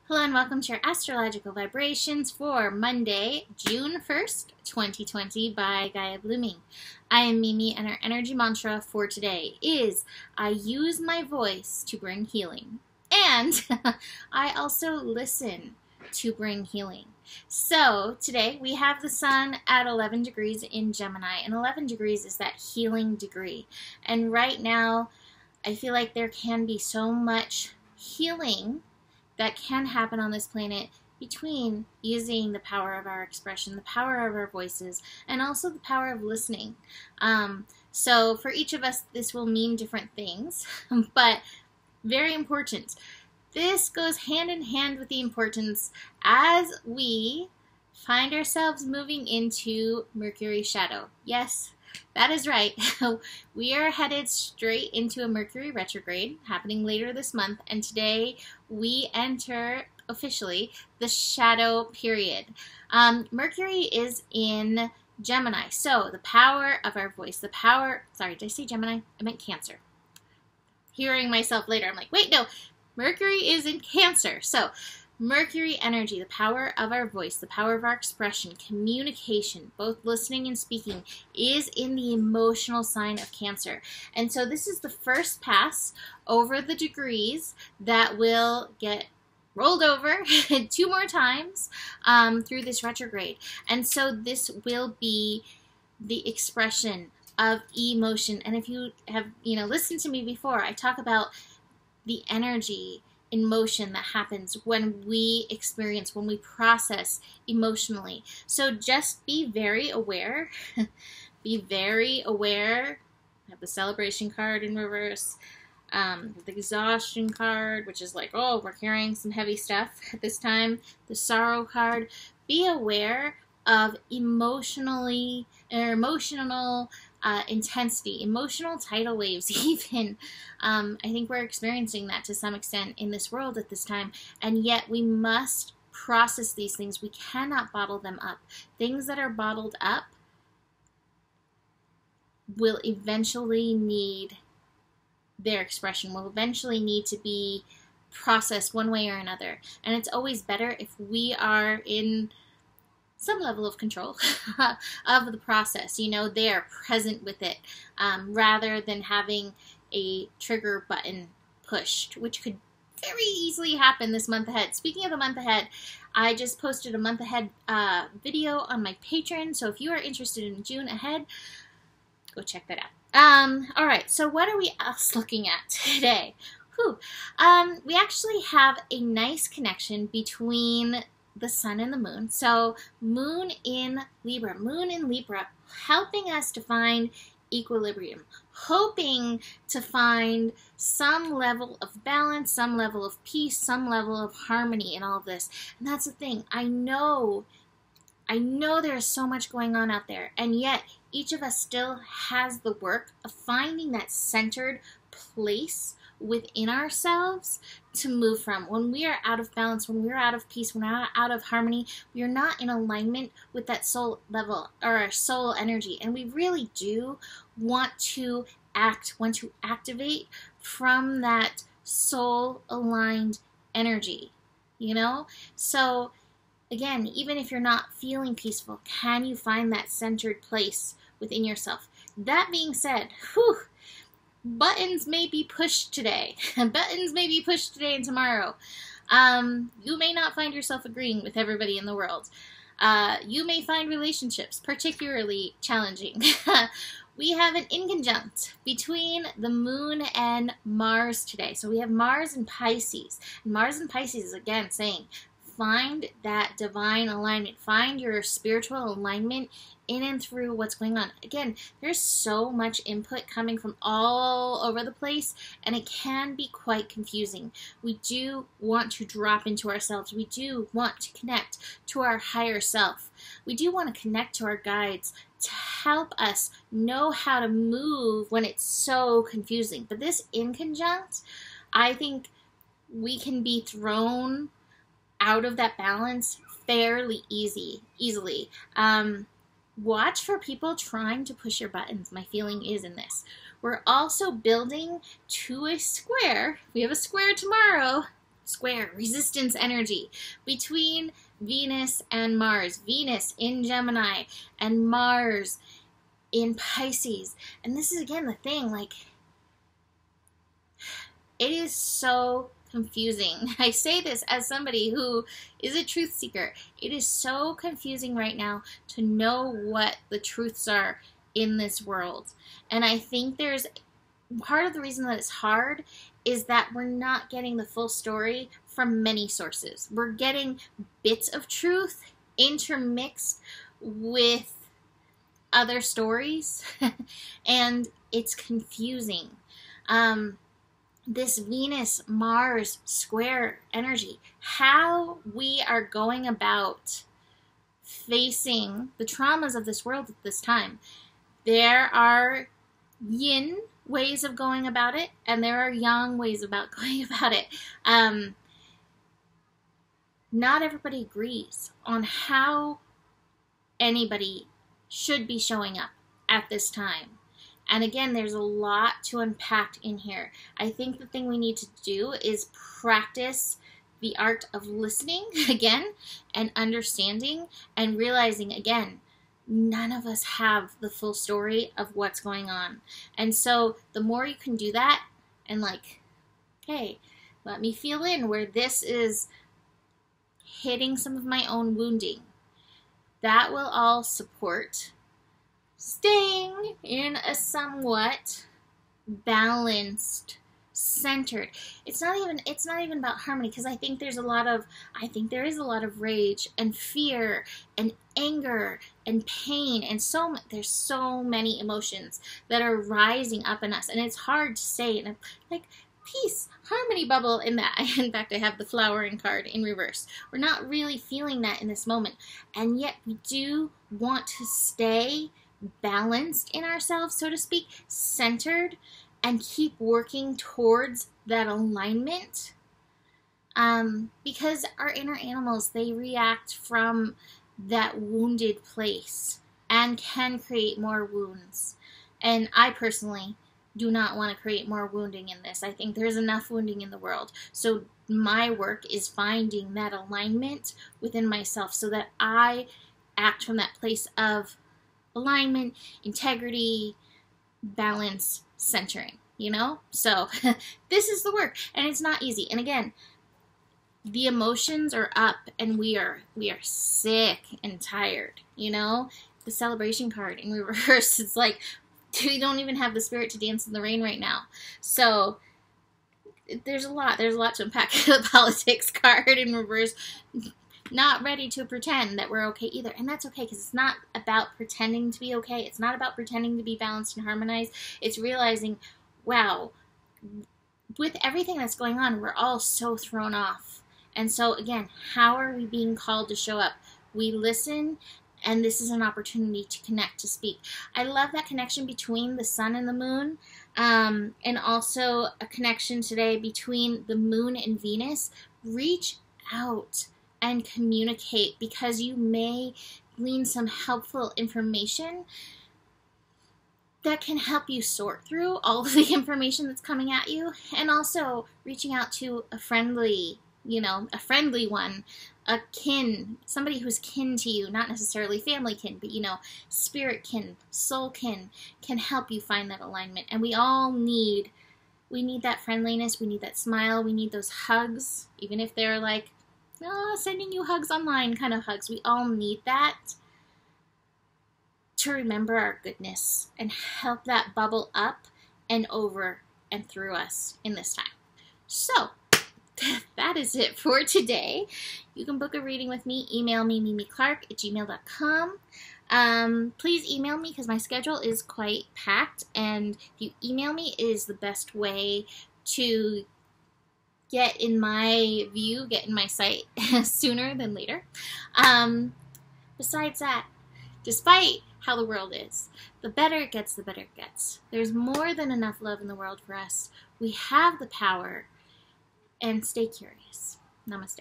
Hello and welcome to your astrological vibrations for Monday, June 1st, 2020 by Gaia Blooming. I am Mimi and our energy mantra for today is I use my voice to bring healing. And I also listen to bring healing. So today we have the sun at 11 degrees in Gemini, and 11 degrees is that healing degree. And right now I feel like there can be so much healing that can happen on this planet between using the power of our expression, the power of our voices, and also the power of listening. So for each of us, this will mean different things, but very important. This goes hand in hand with the importance as we find ourselves moving into Mercury shadow. Yes, that is right. We are headed straight into a Mercury retrograde happening later this month, and today we enter officially the shadow period. Mercury is in Gemini, so the power of our voice, the power, sorry, did I say Gemini? I meant Cancer. Hearing myself later, I'm like, wait, no, Mercury is in Cancer. So Mercury energy, the power of our voice, the power of our expression, communication, both listening and speaking, is in the emotional sign of Cancer. And so this is the first pass over the degrees that will get rolled over 2 more times through this retrograde. And so this will be the expression of emotion. And if you have, listened to me before, I talk about the energy in motion that happens when we experience, when we process emotionally. So just be very aware. Be very aware. I have the celebration card in reverse. The exhaustion card, which is like, oh, we're carrying some heavy stuff at this time. The sorrow card. Be aware of emotional intensity, emotional tidal waves even. I think we're experiencing that to some extent in this world at this time, and yet we must process these things. We cannot bottle them up. Things that are bottled up will eventually need their expression, will eventually need to be processed one way or another. And it's always better if we are in some level of control of the process. They are present with it, rather than having a trigger button pushed, which could very easily happen this month ahead. Speaking of the month ahead, I just posted a month ahead video on my Patreon, so if you are interested in June ahead, go check that out. All right, so what are we else looking at today? We actually have a nice connection between the sun and the moon. So moon in Libra, helping us to find equilibrium, hoping to find some level of balance, some level of peace, some level of harmony in all of this. And that's the thing. I know there's so much going on out there, and yet each of us still has the work of finding that centered place within ourselves to move from. When we are out of balance, when we're out of peace, when we're out of harmony, we are not in alignment with that soul level or our soul energy. And we really do want to activate from that soul aligned energy, So again, even if you're not feeling peaceful, can you find that centered place within yourself? That being said, buttons may be pushed today. Buttons may be pushed today and tomorrow. You may not find yourself agreeing with everybody in the world. You may find relationships particularly challenging. We have an inconjunct between the moon and Mars today. So we have Mars and Pisces. And Mars and Pisces is again saying, find that divine alignment. Find your spiritual alignment in and through what's going on. Again, there's so much input coming from all over the place, and it can be quite confusing. We do want to drop into ourselves. We do want to connect to our higher self. We do want to connect to our guides to help us know how to move when it's so confusing. But this inconjunct, I think we can be thrown out of that balance fairly easily. Watch for people trying to push your buttons. My feeling is in this. We're also building to a square. We have a square tomorrow square, resistance energy between Venus and Mars. Venus in Gemini and Mars in Pisces. And this is again the thing, like, it is so confusing. I say this as somebody who is a truth seeker. It is so confusing right now to know what the truths are in this world. And I think there's part of the reason that it's hard is that we're not getting the full story from many sources. We're getting bits of truth intermixed with other stories, and it's confusing. This Venus-Mars square energy, how we are going about facing the traumas of this world at this time. There are yin ways of going about it, and there are yang ways about going about it. Not everybody agrees on how anybody should be showing up at this time. And again, there's a lot to unpack in here. I think the thing we need to do is practice the art of listening again and understanding and realizing again, none of us have the full story of what's going on. And so the more you can do that and like, okay, let me feel in where this is hitting some of my own wounding. That will all support staying in a somewhat balanced, centered. It's not even about harmony, because I think there is a lot of rage and fear and anger and pain, and there's so many emotions that are rising up in us, and it's hard to say in a like peace, harmony bubble in that. In fact, I have the flowering card in reverse. We're not really feeling that in this moment, and yet we do want to stay balanced in ourselves, so to speak, centered, and keep working towards that alignment. Because our inner animals, they react from that wounded place and can create more wounds. And I personally do not want to create more wounding in this. I think there's enough wounding in the world. So my work is finding that alignment within myself so that I act from that place of alignment, integrity, balance, centering, you know? So this is the work, and it's not easy. And again, the emotions are up, and we are sick and tired, you know? The celebration card in reverse, it's like we don't even have the spirit to dance in the rain right now. So there's a lot to unpack. The politics card in reverse, not ready to pretend that we're okay either. And that's okay, because it's not about pretending to be okay. It's not about pretending to be balanced and harmonized. It's realizing, wow, with everything that's going on, we're all so thrown off. And so again, how are we being called to show up? We listen, and this is an opportunity to connect, to speak. I love that connection between the sun and the moon, and also a connection today between the moon and Venus. Reach out and communicate, because you may glean some helpful information that can help you sort through all of the information that's coming at you, and also reaching out to a friendly one, a kin, somebody who's kin to you, not necessarily family kin, but, spirit kin, soul kin, can help you find that alignment. And we need that friendliness, we need that smile, we need those hugs, even if they're like, sending you hugs online kind of hugs. We all need that to remember our goodness and help that bubble up and over and through us in this time. So that is it for today. You can book a reading with me. Email me, mimiclark@gmail.com. Please email me, because my schedule is quite packed, and if you email me, it is the best way to get in my view, get in my sight sooner than later. Besides that, despite how the world is, the better it gets, the better it gets. There's more than enough love in the world for us. We have the power, and stay curious. Namaste.